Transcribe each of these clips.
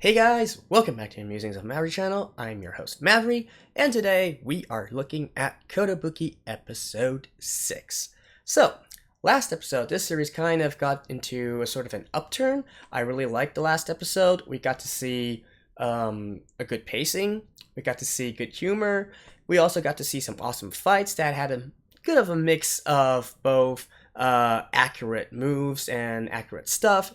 Hey guys, welcome back to the Musings of Mavry channel. I'm your host Mavry, and today we are looking at Kotobuki episode 6. So, last episode, this series kind of got into a sort of an upturn. I really liked the last episode. We got to see a good pacing, we got to see good humor, we also got to see some awesome fights that had a good of a mix of both accurate moves and accurate stuff,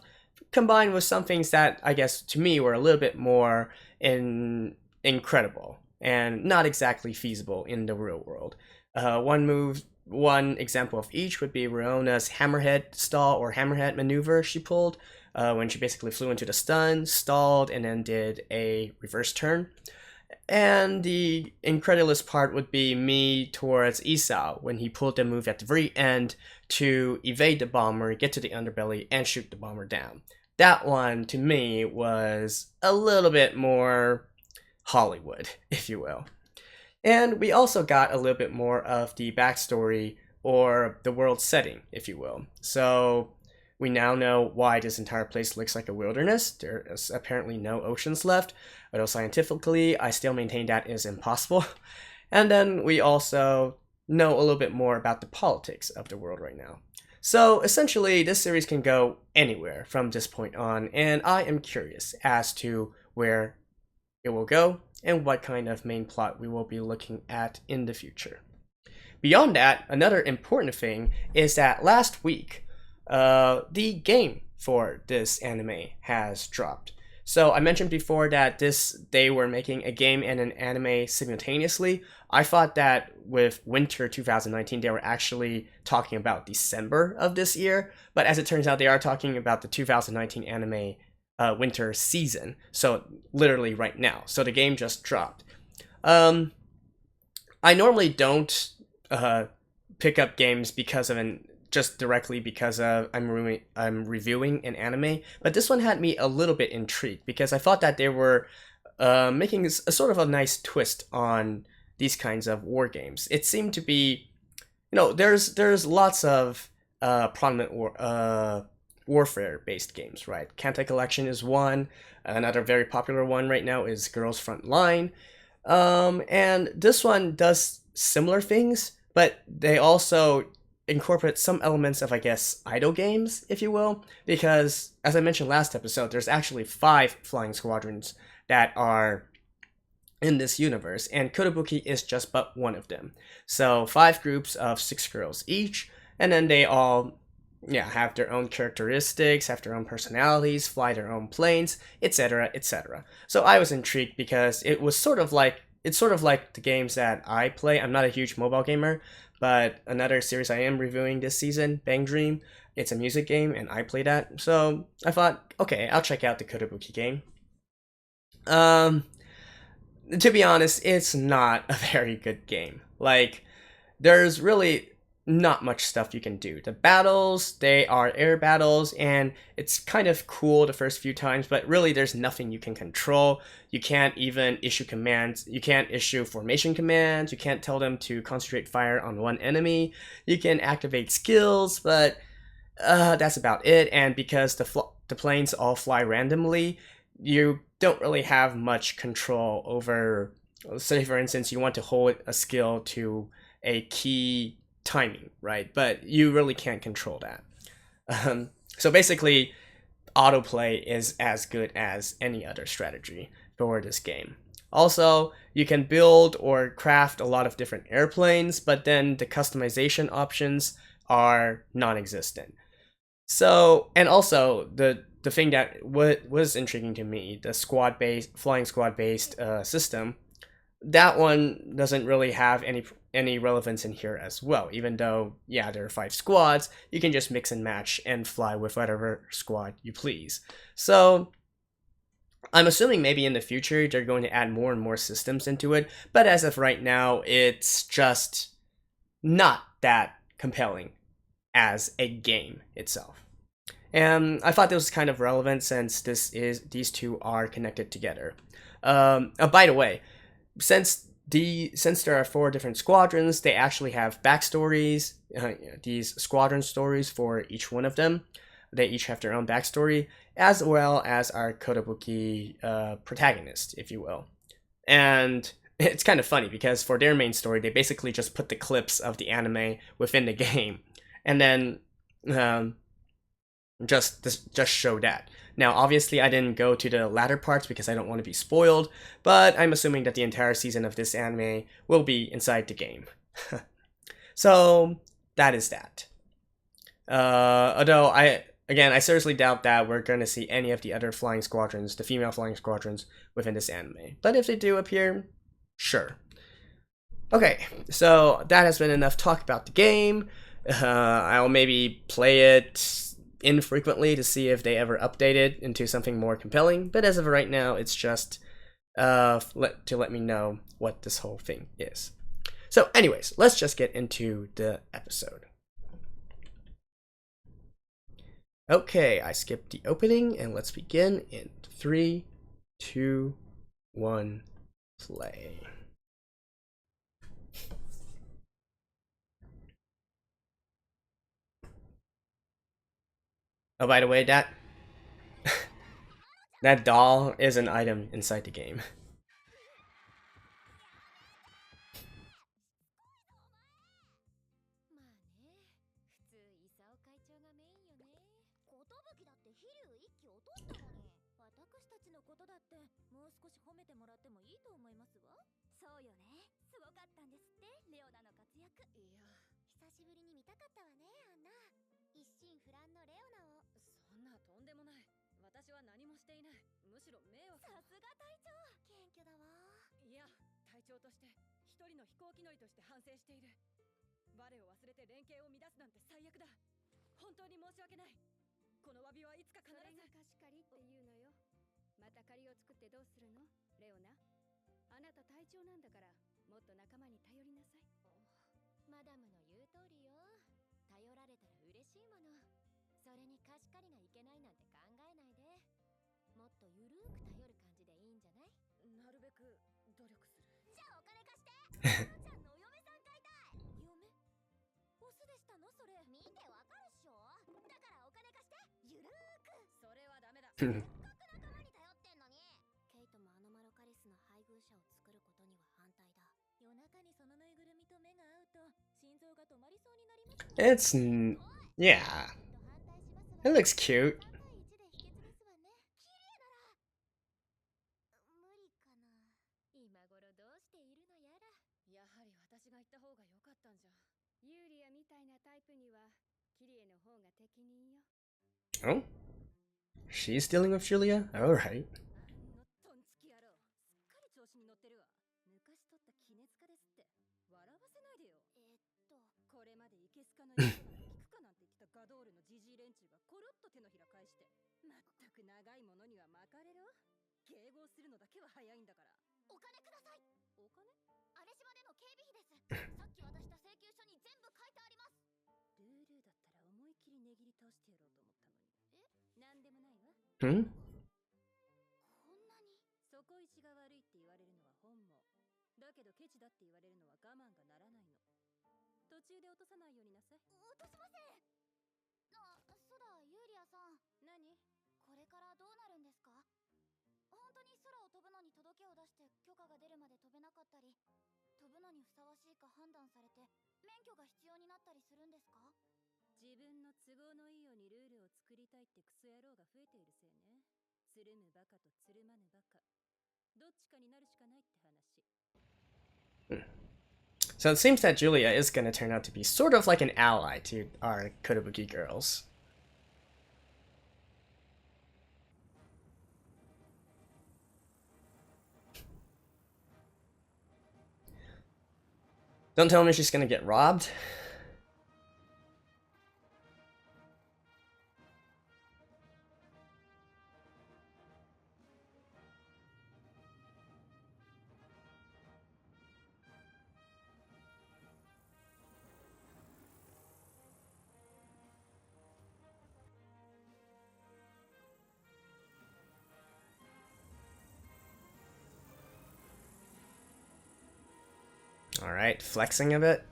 combined with some things that I guess to me were a little bit more incredible and not exactly feasible in the real world. One example of each would be Riona's hammerhead stall or hammerhead maneuver she pulled when she basically flew into the stun, stalled, and then did a reverse turn. And the incredulous part would be me towards Isao when he pulled the move at the very end to evade the bomber, get to the underbelly, and shoot the bomber down. That one, to me, was a little bit more Hollywood, if you will. And we also got a little bit more of the backstory, or the world setting, if you will. So, we now know why this entire place looks like a wilderness. There is apparently no oceans left, although scientifically, I still maintain that is impossible. And then we also know a little bit more about the politics of the world right now. So essentially, this series can go anywhere from this point on, and I am curious as to where it will go and what kind of main plot we will be looking at in the future. Beyond that, another important thing is that last week, the game for this anime has dropped. So I mentioned before that they were making a game and an anime simultaneously. I thought that with winter 2019 they were actually talking about December of this year, but as it turns out they are talking about the 2019 anime winter season. So literally right now. So the game just dropped. I normally don't pick up games just directly because I'm reviewing an anime, but this one had me a little bit intrigued because I thought that they were making a sort of a nice twist on these kinds of war games. It seemed to be, there's lots of prominent warfare based games, right? Kantai Collection is one. Another very popular one right now is Girls Front Line, and this one does similar things, but they also incorporate some elements of, I guess, idle games, if you will, because as I mentioned last episode, there's actually 5 flying squadrons that are in this universe, and Kotobuki is just but one of them. So 5 groups of 6 girls each, and then they all have their own characteristics, have their own personalities, fly their own planes, etc., etc. So I was intrigued because it's sort of like the games that I play. I'm not a huge mobile gamer, but another series I am reviewing this season, Bang Dream, it's a music game, and I play that. So I thought, okay, I'll check out the Kotobuki game. To be honest, it's not a very good game. Like, there's really not much stuff you can do. The battles, they are air battles, and it's kind of cool the first few times, but really there's nothing you can control. You can't even issue commands. You can't issue formation commands. You can't tell them to concentrate fire on one enemy. You can activate skills, but that's about it. And because the planes all fly randomly, you don't really have much control over, say for instance, you want to hold a skill to a key timing, right? But you really can't control that. So basically, autoplay is as good as any other strategy for this game. Also, you can build or craft a lot of different airplanes, but then the customization options are non-existent. So, and also the thing that was intriguing to me, the flying squad based system, that one doesn't really have any relevance in here as well. Even though, there are 5 squads, you can just mix and match and fly with whatever squad you please. So I'm assuming maybe in the future they're going to add more and more systems into it, but as of right now, it's just not that compelling as a game itself. And I thought this was kind of relevant since these two are connected together. By the way, since there are 4 different squadrons, they actually have backstories, these squadron stories for each one of them. they each have their own backstory, as well as our Kotobuki protagonist, if you will. And it's kind of funny because for their main story, they basically just put the clips of the anime within the game, and then just show that. Now, obviously, I didn't go to the latter parts because I don't want to be spoiled, but I'm assuming that the entire season of this anime will be inside the game. So that is that. Although I seriously doubt that we're going to see any of the other flying squadrons, the female flying squadrons, within this anime. But if they do appear, sure. Okay, so that has been enough talk about the game. I'll maybe play it infrequently to see if they ever update it into something more compelling. But as of right now, it's just to let me know what this whole thing is. So anyways, let's just get into the episode. Okay, I skipped the opening, and let's begin in 3, 2, 1, play. Oh, by the way, that doll is an item inside the game. It's yeah. It looks cute. Oh? She's dealing with Julia? Alright. Hmm? So it seems that Julia is going to turn out to be sort of like an ally to our Kotobuki girls. Don't tell me she's going to get robbed. Alright, flexing a bit.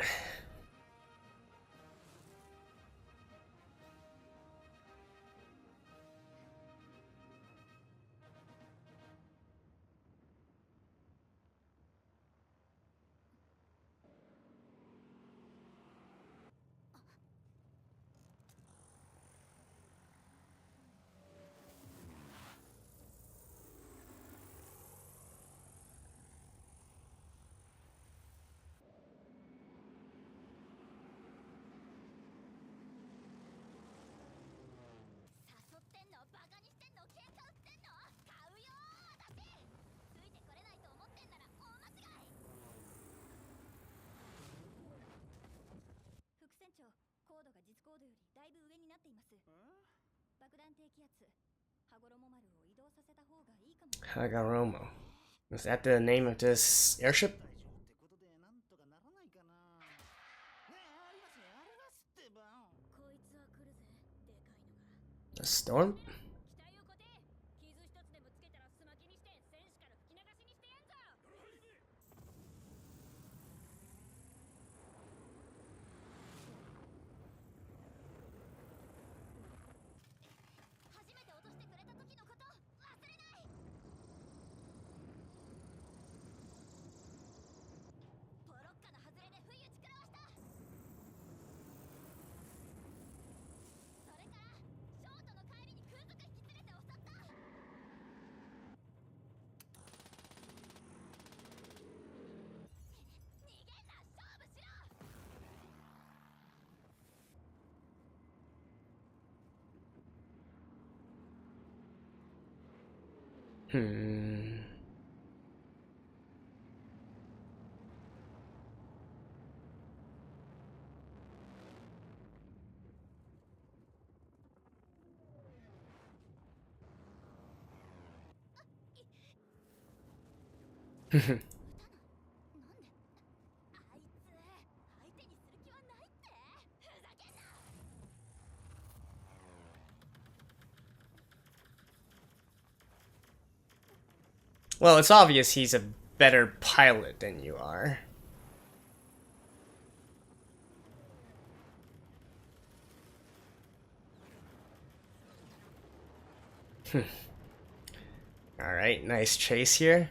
Hagoromo. Is that the name of this airship? A storm? Well, it's obvious he's a better pilot than you are. Alright, nice chase here.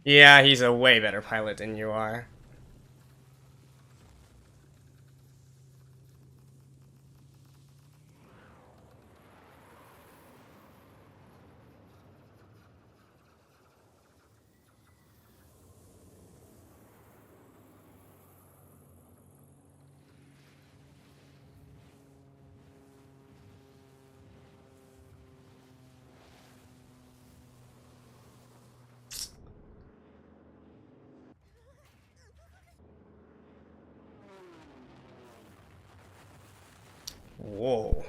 Yeah, he's a way better pilot than you are. Whoa.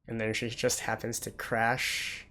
And then she just happens to crash.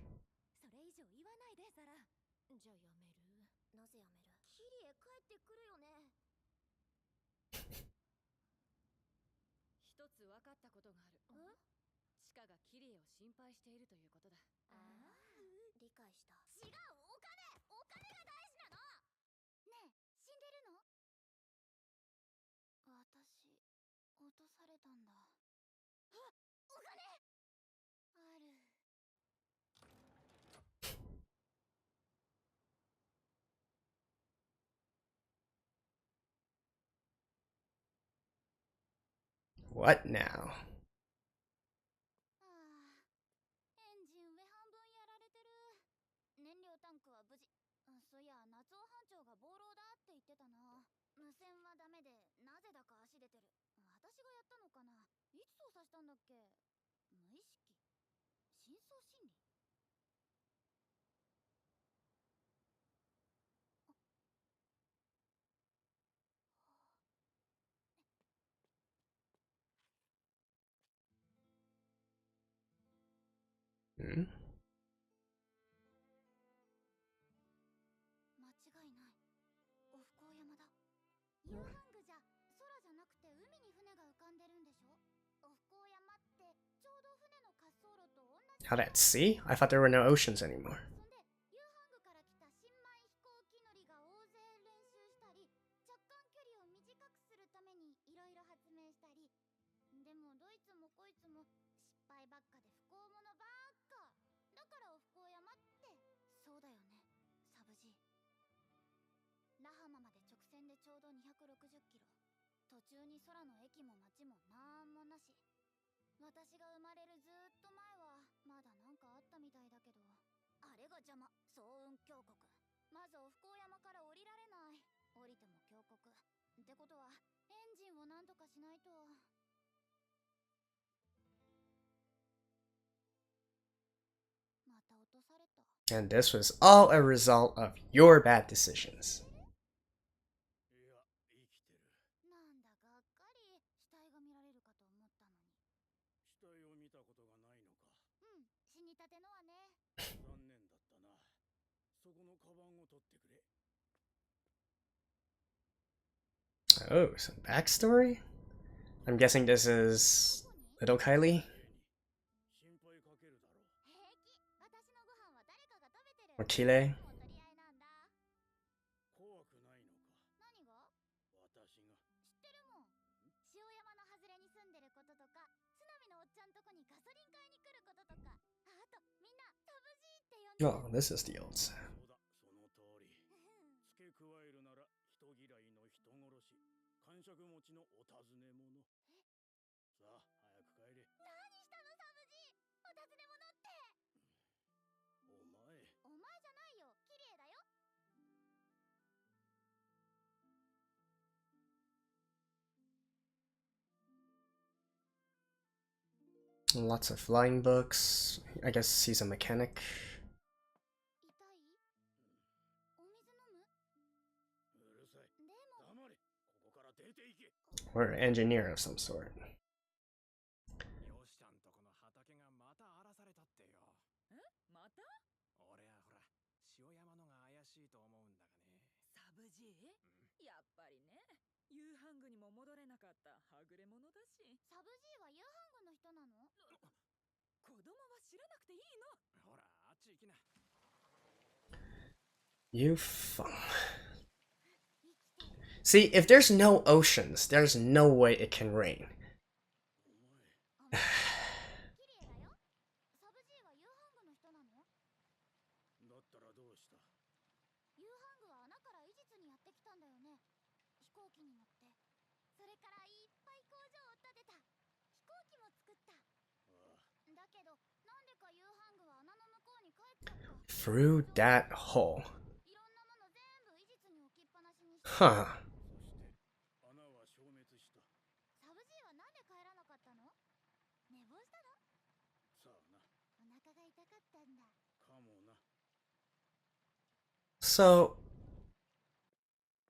What now? Hmm? Out at sea? I thought there were no oceans anymore. そんでユーハングから来た新米飛行機乗りが大勢練習したり着艦距離を短くするためにいろいろ発明したりでもどいつもこいつも失敗ばっかで不幸者ばっかだからお不幸山ってそうだよねサブ G ラハマまで直線でちょうど260キロ途中に空の駅も街もなんもなし私が生まれるずーっと前はまだなんかあったみたいだけどあれが邪魔早雲峡谷まずお不幸山から降りられない降りても峡谷ってことはエンジンをなんとかしないとまた落とされた And this was all a result of your bad decisions. いや、生きてる。なんだがっかり死体が見られるかと思ったのに死体を見たことがないのか。うん死にたてのはね残念だったな。そこのカバンを取ってくれ。Oh, some backstory? I'm guessing this is little Kylie? 心配かけるだろう。平気私のご飯は誰かが食べてる Or Kile? もう取り合いなんだ怖くないのか。何が私が。知ってるもん塩山の外れに住んでることとか津波のおっちゃんとこにガソリン買いに来ることとかあとみんなサブジーって呼んで Oh, this is the old. そうだ、その通り。付け加えるなら人嫌いの人殺し。感触持ちのお尋ね者。さあ、早く帰れ。何したのサブジーお尋ね者ってお前。お前じゃないよ綺麗だよ Lots of flying books. I guess he's a mechanic. 痛いお水飲むうるさい。でも黙れ。ここから出ていけ。 Or an engineer of some sort. よしちゃんとこの畑がまた荒らされたってよ。えまた俺はほら、塩山のが怪しいと思うんだがね。サブ G？やっぱりね。ユーハングにも戻れなかったはぐれ者だし。サブジーはユーハングの人なの子供は知らなくていいの。ほら、あっち行きな。 You fun. See, if there's no oceans, there's no way it can rain. お前綺麗だよサブジーはユーハングの人なのだったらどうした。ユーハングは穴から伊実にやってきたんだよね飛行機に乗ってそれからいっぱい工場を建てた飛行機も作ったああ、だけどなんでかユーハングは穴の向こうに帰っちゃった Through that hole. いろんなもの全部伊実に置きっぱなしにして Huh. そして穴は消滅した。サブジーはなんで帰らなかったの寝坊したのさあな。お腹が痛かったんだかもな。 So,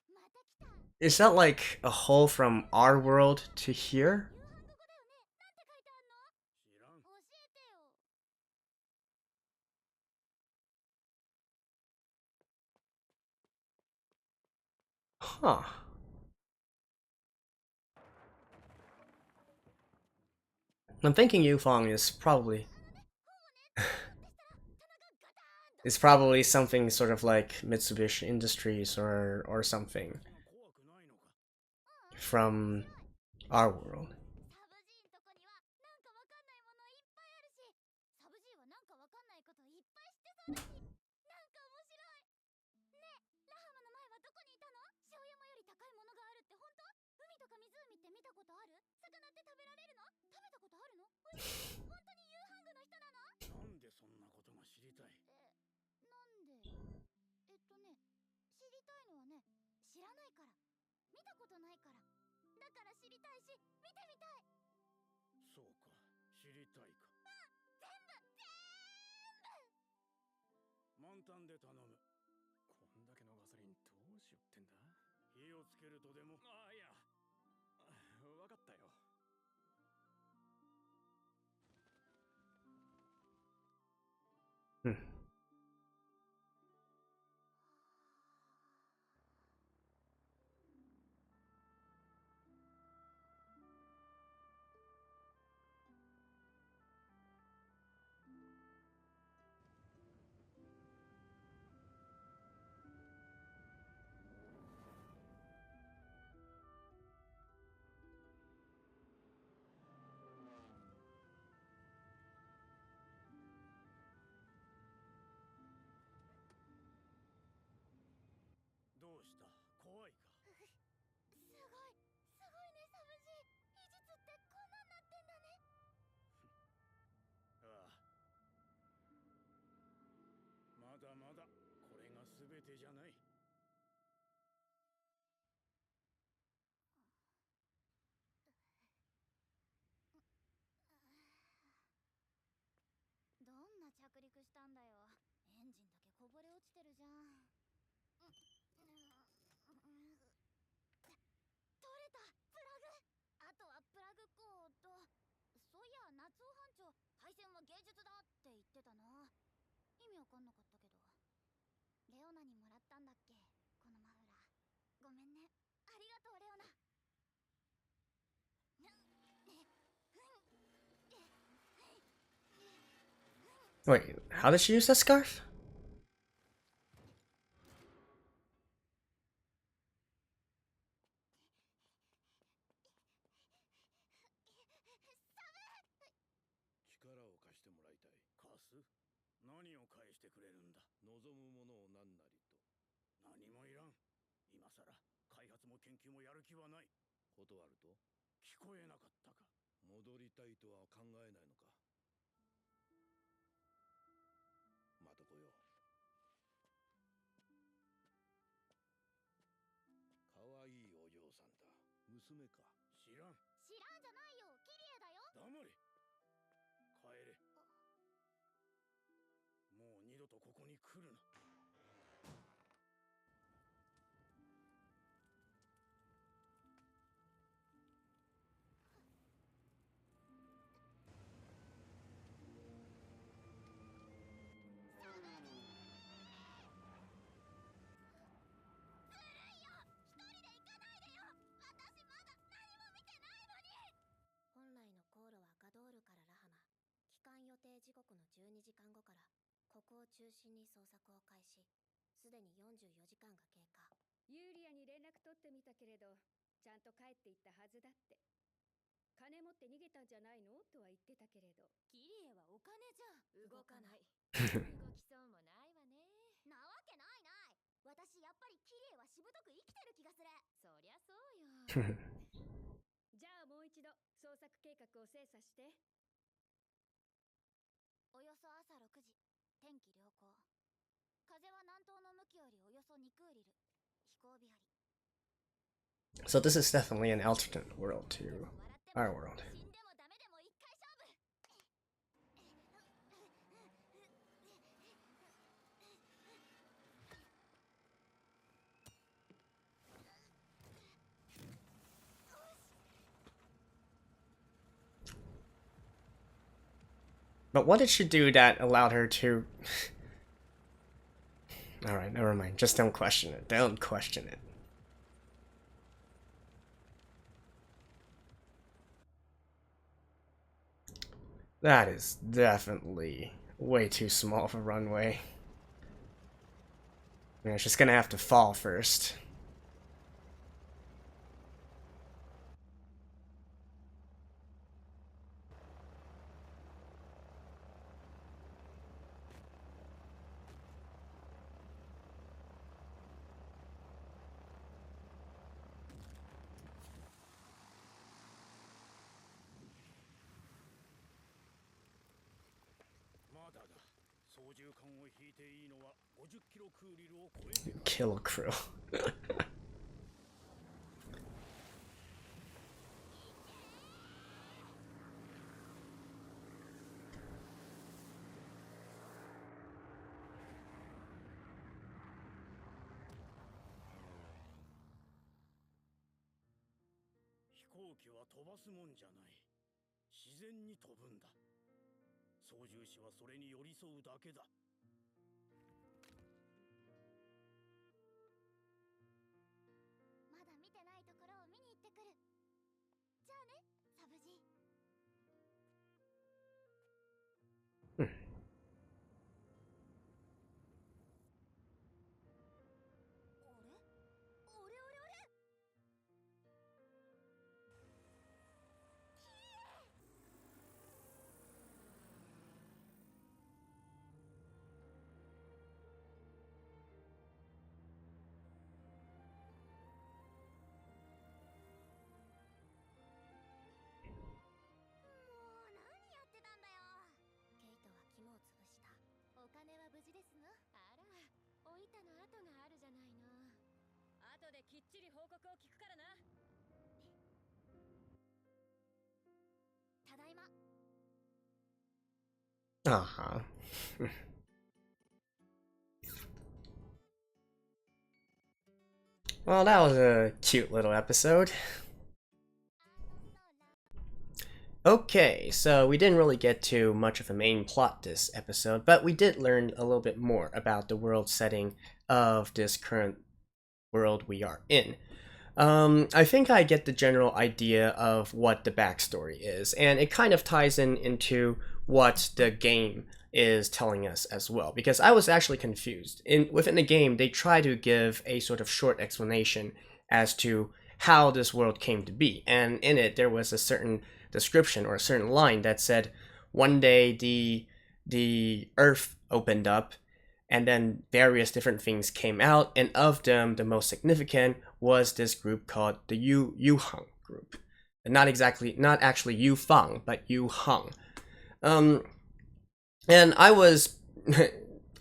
また来た is that like a hole from our world to here? ユーハング語だよねなんて書いてあんの知らん。教えてよ Huh. I'm thinking Yufong is probably ってしたら棚がガターンと is probably something sort of like Mitsubishi Industries or something 怖くないのか。 from our world. サブジーんとこにはなんかわかんないものいっぱいあるしサブジーはなんかわかんないこといっぱい知ってそうだしなんか面白いねえラハマの前はどこにいたの塩山より高いものがあるって本当海とか湖って見たことある魚って食べられるの食べたことあるの本当にユーハングの人なのなんでそんなことが知りたい。なんで知りたいのはね知らないから見たことないからだから知りたいし見てみたいそうか、知りたいか。満タンで頼む。こんだけのガソリンどうしよってんだ。火をつけるとでも。ああ、いや。わかったよ。 Hmm. 全てじゃない。どんな着陸したんだよ。エンジンだけこぼれ落ちてるじゃん。取れたプラグ。あとはプラグコード。そういや夏尾班長、配線は芸術だって言ってたな。意味わかんなかったけど。レオナにもらったんだっけ、このマフラー。ごめんね。ありがとうレオナ。Wait, how does she use that scarf? 力を貸してもらいたい。貸す？何を返してくれるんだ。望むものを何なりと。何もいらん。今さら開発も研究もやる気はない。断ると？聞こえなかったか。戻りたいとは考えないのか。また来よう。かわいいお嬢さんだ。娘か。知らん。知らんじゃないよ。綺麗だよ。黙れ。帰れ。もう二度とここに来るな。本来の航路はガドールからラハマ。帰還予定時刻の12時間後からここを中心に捜索を開始。すでに44時間が経過。ユーリアに連絡取ってみたけれど、ちゃんと帰っていったはずだって。金持って逃げたんじゃないのとは言ってたけれど。キリエはお金じゃん。動かない。動きそうもないわね。なわけないない。私やっぱりキリエはしぶとく生きてる気がする。そりゃそうよ。じゃあもう一度捜索計画を精査して。およそ朝6時。天気良好。風は南東の向きよりおよそ2クーリル。飛行日和。 So this is definitely an alternate world to our world. 死んでもダメでも一回勝負。But what did she do that allowed her to... Alright, never mind. Just don't question it. Don't question it. That is definitely way too small of a runway. Yeah, she's gonna have to fall first. Kill crew. いたの後があるじゃないの。後できっちり報告を聞くからな。ただいま。Uh-huh. Well, that was a cute little episode. Okay, so we didn't really get to much of a main plot this episode, but we did learn a little bit more about the world setting of this current world we are in. I think I get the general idea of what the backstory is, and it kind of ties into what the game is telling us as well, because I was actually confused. Within the game, they try to give a sort of short explanation as to how this world came to be, and in it there was a certain description or a certain line that said one day the earth opened up and then various different things came out, and of them the most significant was this group called the Yuhang group. Not actually Yu Fang, but Yu Hang. And I was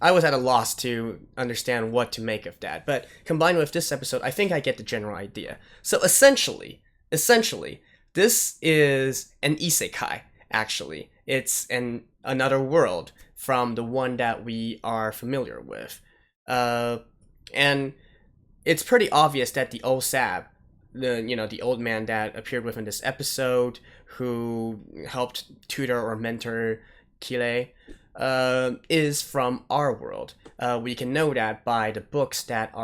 I was at a loss to understand what to make of that, but combined with this episode, I think I get the general idea. So essentially, this is an isekai, actually. It's another world from the one that we are familiar with. And it's pretty obvious that the old Sab, the old man that appeared within this episode, who helped tutor or mentor Kylie, is from our world. We can know that by the books that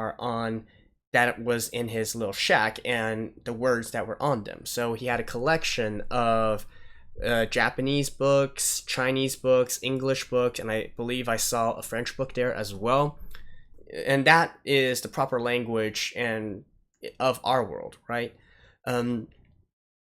was in his little shack and the words that were on them. So he had a collection of Japanese books, Chinese books, English books, and I believe I saw a French book there as well. And that is the proper language and of our world, right?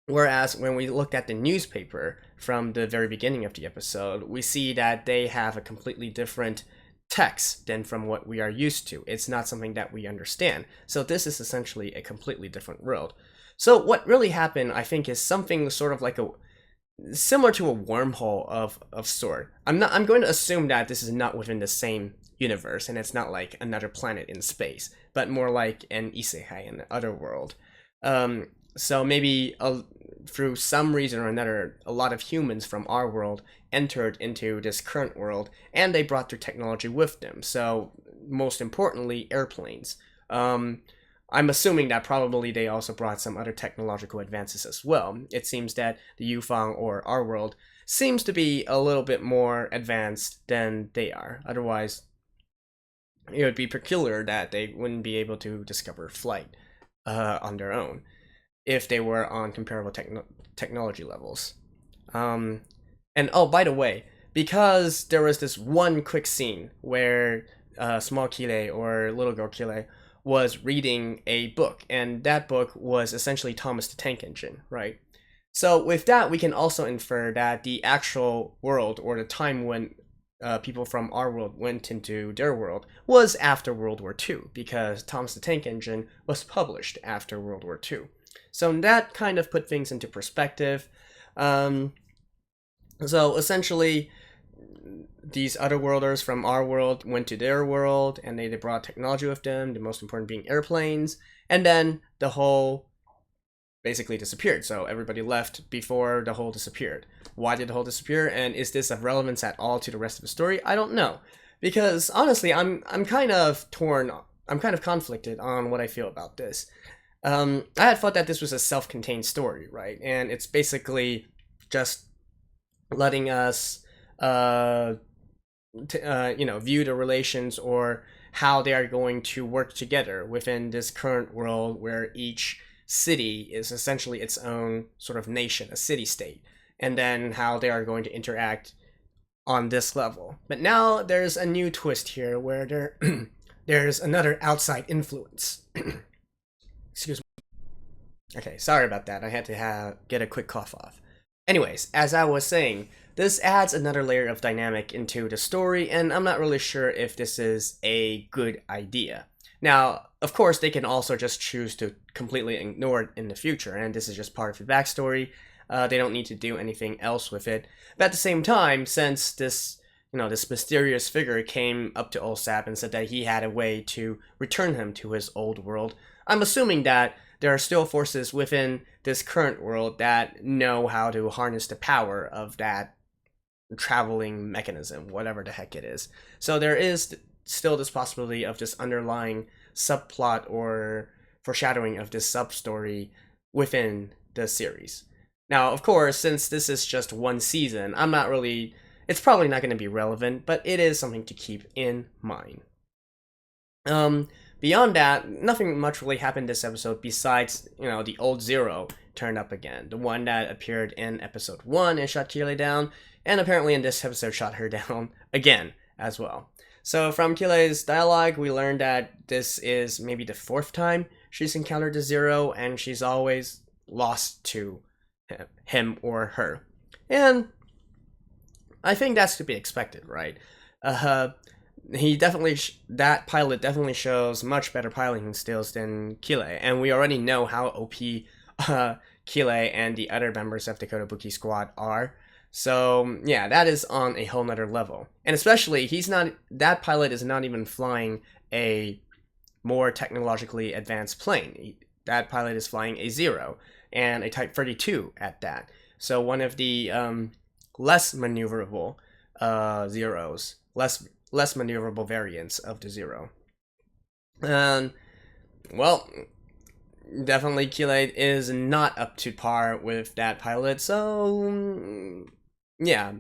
Whereas when we looked at the newspaper from the very beginning of the episode, we see that they have a completely different text than from what we are used to. It's not something that we understand. So this is essentially a completely different world. So what really happened, I think, is something sort of like similar to a wormhole of sort. I'm going to assume that this is not within the same universe and it's not like another planet in space, but more like an isekai in the other world. So maybe through some reason or another, a lot of humans from our world entered into this current world, and they brought their technology with them. So most importantly, airplanes. I'm assuming that probably they also brought some other technological advances as well. It seems that the Yufang, or our world, seems to be a little bit more advanced than they are. Otherwise, it would be peculiar that they wouldn't be able to discover flight on their own if they were on comparable technology levels. And oh, by the way, because there was this one quick scene where small Kylie, or little girl Kylie, was reading a book, and that book was essentially Thomas the Tank Engine, right? So with that, we can also infer that the actual world, or the time when people from our world went into their world, was after World War II, because Thomas the Tank Engine was published after World War II. So that kind of put things into perspective. So essentially, these other worlders from our world went to their world, and they brought technology with them, the most important being airplanes, and then the whole basically disappeared. So everybody left before the whole disappeared. Why did the whole disappear, and is this of relevance at all to the rest of the story? I don't know, because honestly, I'm kind of torn. I'm kind of conflicted on what I feel about this. I had thought that this was a self-contained story, right? And it's basically just letting us, view the relations or how they are going to work together within this current world where each city is essentially its own sort of nation, a city-state, and then how they are going to interact on this level. But now there's a new twist here where there's another outside influence. Excuse me. Okay, sorry about that. I had to get a quick cough off. Anyways, as I was saying, this adds another layer of dynamic into the story, and I'm not really sure if this is a good idea. Now, of course, they can also just choose to completely ignore it in the future, and this is just part of the backstory. They don't need to do anything else with it. But at the same time, since this this mysterious figure came up to Usopp and said that he had a way to return him to his old world. I'm assuming that there are still forces within this current world that know how to harness the power of that traveling mechanism, whatever the heck it is. So there is still this possibility of this underlying subplot or foreshadowing of this sub-story within the series. Now, of course, since this is just one season, it's probably not going to be relevant, but it is something to keep in mind. Beyond that, nothing much really happened this episode besides, the old Zero turned up again. The one that appeared in episode 1 and shot Kylie down, and apparently in this episode shot her down again as well. So from Kylie's dialogue, we learned that this is maybe the 4th time she's encountered the Zero, and she's always lost to him or her. And I think that's to be expected, right? That pilot definitely shows much better piloting skills than Kylie, and we already know how OP Kylie and the other members of the Kotobuki squad are. So yeah, that is on a whole nother level. And especially, that pilot is not even flying a more technologically advanced plane. That pilot is flying a Zero, and a Type 32 at that. So one of the less maneuverable Zeros, less maneuverable variants of the Zero. And, well, definitely Kylie is not up to par with that pilot, so yeah,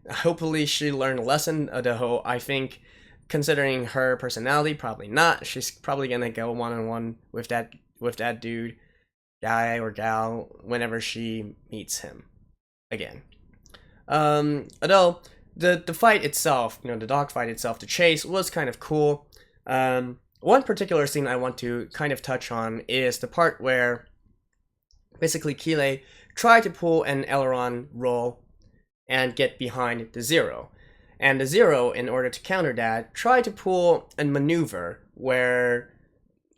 hopefully she learned a lesson, though I think, considering her personality, probably not. She's probably gonna go one-on-one with that dude, guy or gal, whenever she meets him again. Although the fight itself, the dogfight itself, the chase was kind of cool. One particular scene I want to kind of touch on is the part where basically Kylie tried to pull an aileron roll and get behind the Zero. And the Zero, in order to counter that, tried to pull a maneuver where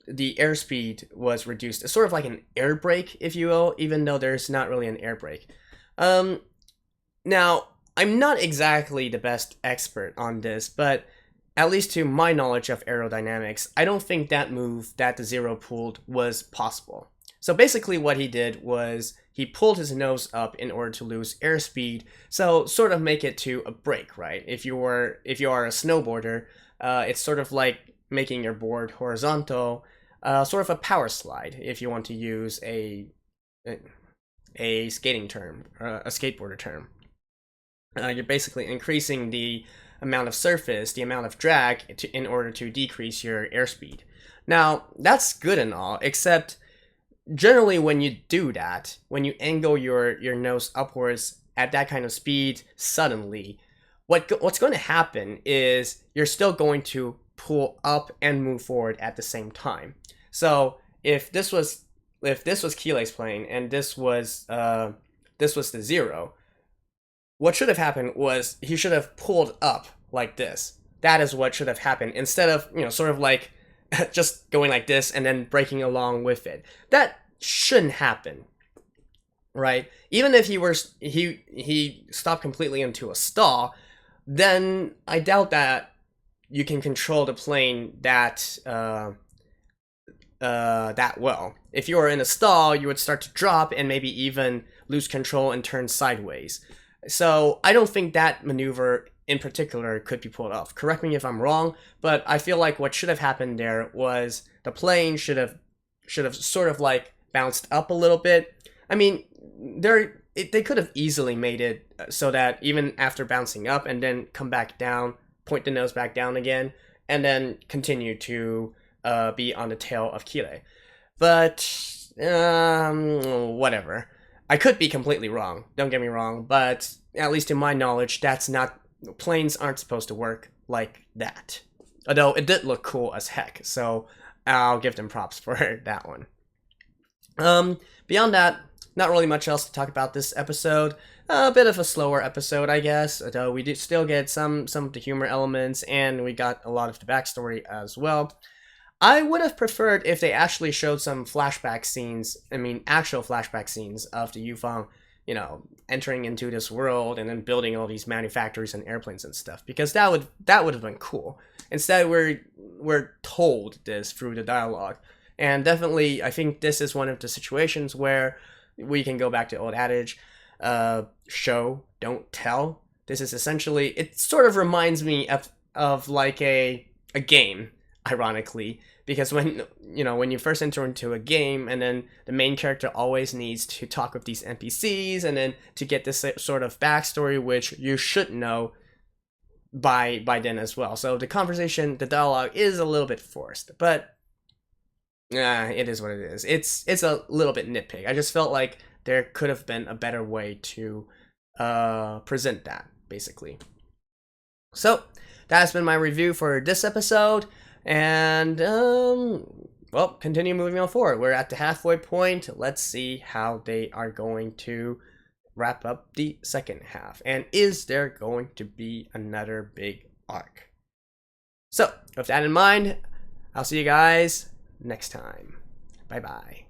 the airspeed was reduced. It's sort of like an air brake, if you will, even though there's not really an air brake. Now, I'm not exactly the best expert on this, but at least to my knowledge of aerodynamics, I don't think that move that the Zero pulled was possible. So basically what he did was he pulled his nose up in order to lose airspeed, so sort of make it to a brake, right? If you are a snowboarder, it's sort of like making your board horizontal, sort of a power slide if you want to use a skating term, a skateboarder term. You're basically increasing the amount of surface, the amount of drag, in order to decrease your airspeed. Now, that's good and all, except generally when you do that, when you angle your nose upwards at that kind of speed suddenly, what's going to happen is you're still going to pull up and move forward at the same time. So if this was Kylie's plane and this was the Zero, what should have happened was he should have pulled up like this. That is what should have happened, instead of, sort of like just going like this and then breaking along with it. That shouldn't happen, right? Even if he stopped completely into a stall, then I doubt that you can control the plane that well. If you were in a stall, you would start to drop and maybe even lose control and turn sideways. So I don't think that maneuver in particular could be pulled off. Correct me if I'm wrong, but I feel like what should have happened there was the plane should have sort of like bounced up a little bit. I mean, they could have easily made it so that even after bouncing up and then come back down, point the nose back down again, and then continue to be on the tail of Kylie. But whatever. I could be completely wrong, don't get me wrong, but at least to my knowledge, planes aren't supposed to work like that. Although it did look cool as heck, so I'll give them props for that one. Beyond that, not really much else to talk about this episode. A bit of a slower episode, I guess, although we did still get some of the humor elements, and we got a lot of the backstory as well. I would have preferred if they actually showed some flashback scenes, actual flashback scenes of the Yufeng, entering into this world and then building all these manufactories and airplanes and stuff, because that would have been cool. Instead, we're told this through the dialogue. And definitely, I think this is one of the situations where we can go back to old adage, show, don't tell. This is essentially, it sort of reminds me of like a game, ironically, because when you first enter into a game, and then the main character always needs to talk with these NPCs, and then to get this sort of backstory, which you should know by then as well. So the dialogue is a little bit forced, but it is what it is. It's a little bit nitpick. I just felt like there could have been a better way to present that, basically. So that's been my review for this episode, and well, continue moving on forward. We're at the halfway point. Let's see how they are going to wrap up the second half, and is there going to be another big arc? So with that in mind, I'll see you guys next time. Bye bye.